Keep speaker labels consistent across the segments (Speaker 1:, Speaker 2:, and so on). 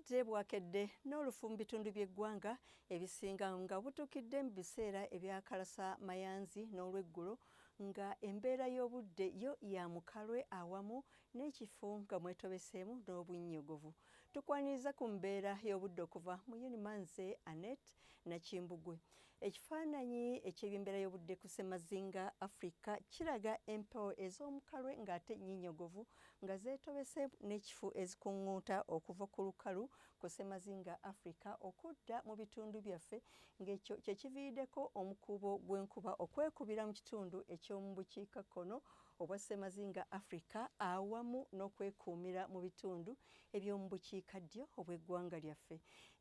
Speaker 1: Obudde bwakedde n'olufu mu bitundu by'eggwanga ebisinga nga butuukidde mu biseera ebyakalasa mayanzi n'olweggulo nga embeera y'obudde yo ya mukalwe awamu n'ekifo nga mwetobeseemu n'obunnyogovu. Tukwaniriza ku mbeera y'obudde okuva mu Unimanze Annet Nakimbugwe. Ekifaananyi eky'embeera y'obudde ku ssemazinga Africa kiraga empewo ez'omukalwe ng'ate nnyinyogovu nga zeetobese n'ekifo ezikuŋŋuuta okuva ku lukalu ku ssemazinga Africa okudda mu bitundu byaffe ng'ekyo kye kiviiriddeko omukuubo gw'enkuba okwekubira mu kitundu eky'omu bukiikakkono obwa ssemazinga Africa awamu n'okwekuumira mu bitundu eby'omu bukiikaddyo obw'eggwanga lyaffe.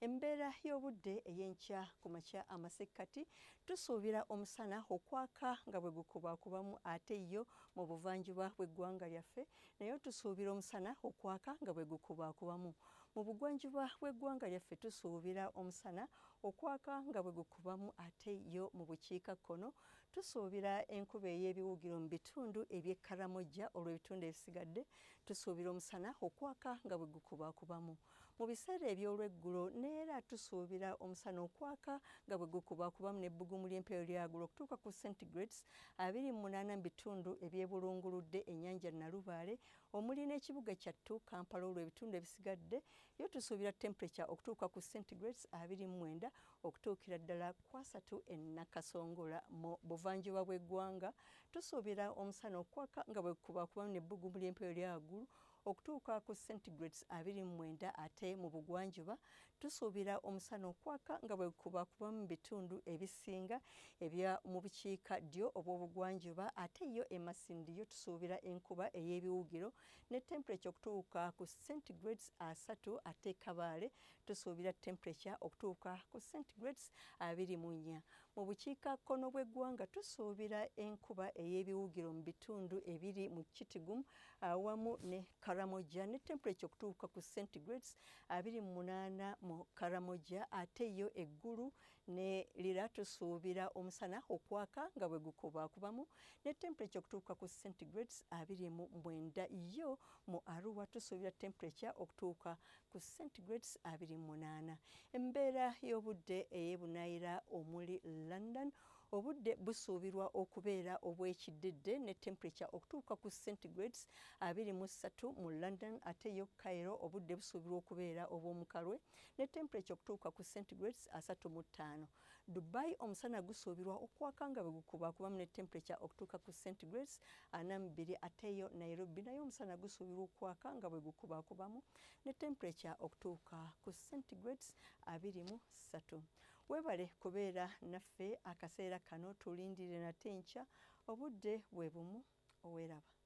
Speaker 1: Embeera y'obudde ey'enkya ku makya amasekkati tusuubira omusana okwaka nga bwe gukubaakubamu ate yo mu buvanjuba bw'eggwanga lyaffe naye tusuubira omusana okwaka nga bwe gukubaakubamu. Mu bugwanjuba bw'eggwanga lyaffe tusuubira omusana okwaka nga bwe gukubamu ate yo mu bukiikakkono tusuubira enkuba ey'ebiwugiro mu bitundu eby'Ekaramoja olw'ebitundu ebisigadde tusuubira omusana okwaka nga bwe gukubaakubamu. Mu biseera eby'olweggulo neera tusuubira omusana okwaka nga bwe gukubaakubamu n'ebbugumu ly'empewo lyaggulo okutuuka ku centigrades 28 mu bitundu ebyebulunguludde ennyanja Nalubaale omuli n'ekibuga kyattu Kampala olw'ebitundu ebisigadde yo tusuubira temperature okutuuka ku centigrades 29 okutuukira ddala ku 3 e Nakasongola. Mu buvanjuba bw'eggwanga tusuubira omusana okwaka nga bwe gukubaakubamu n'ebbugumu ly'empewo lyaggulu okutuuka ku centigrades 29 ate mu bugwanjuba tusuubira omusana okwaka nga bwe gukubaakubamu mu bitundu ebisinga ebya mu bukiikaddyo obw'obugwanjuba ate yo e Masindi yo tusuubira enkuba ey'ebiwugiro ne temperature okutuuka ku centigrades 3 ate Kabaale tusuubira temperature okutuuka ku centigrades 24. Mu bukiikakkono bw'eggwanga tusuubira enkuba ey'ebiwugiro mu bitundu ebiri mu Kitgum awamu ne Karamoja ne temperature okutuuka ku centigrades 28 mu Karamoja ate yo eggulu ne Lira tusuubira omusana okwaka nga bwe gukubaakubamu ne temperature okutuuka ku centigrades 29 yo mu Arua tusuubira temperature okutuuka ku centigrades 28. Embeera y'obudde ey'ebunaayira omuli London obudde busuubirwa okubeera obw'ekiddedde ne temperature okutuuka ku centigrades 23 mu London ate yo Cairo obudde busuubirwa okubeera obw'omukalwe ne temperature okutuuka ku centigrades 35. Dubai omusana gusuubirwa okwaka nga bwe gukubaakubamu ne temperature okutuuka ku centigrades 42 ate yo Nairobi nayo omusana gusuubirwa okwaka nga bwe gukubaakubamu ne temperature okutuuka ku centigrades 23. Weebale kubeera naffe akaseera kano tulindire nate enkya obudde bwe bumu oweeraba.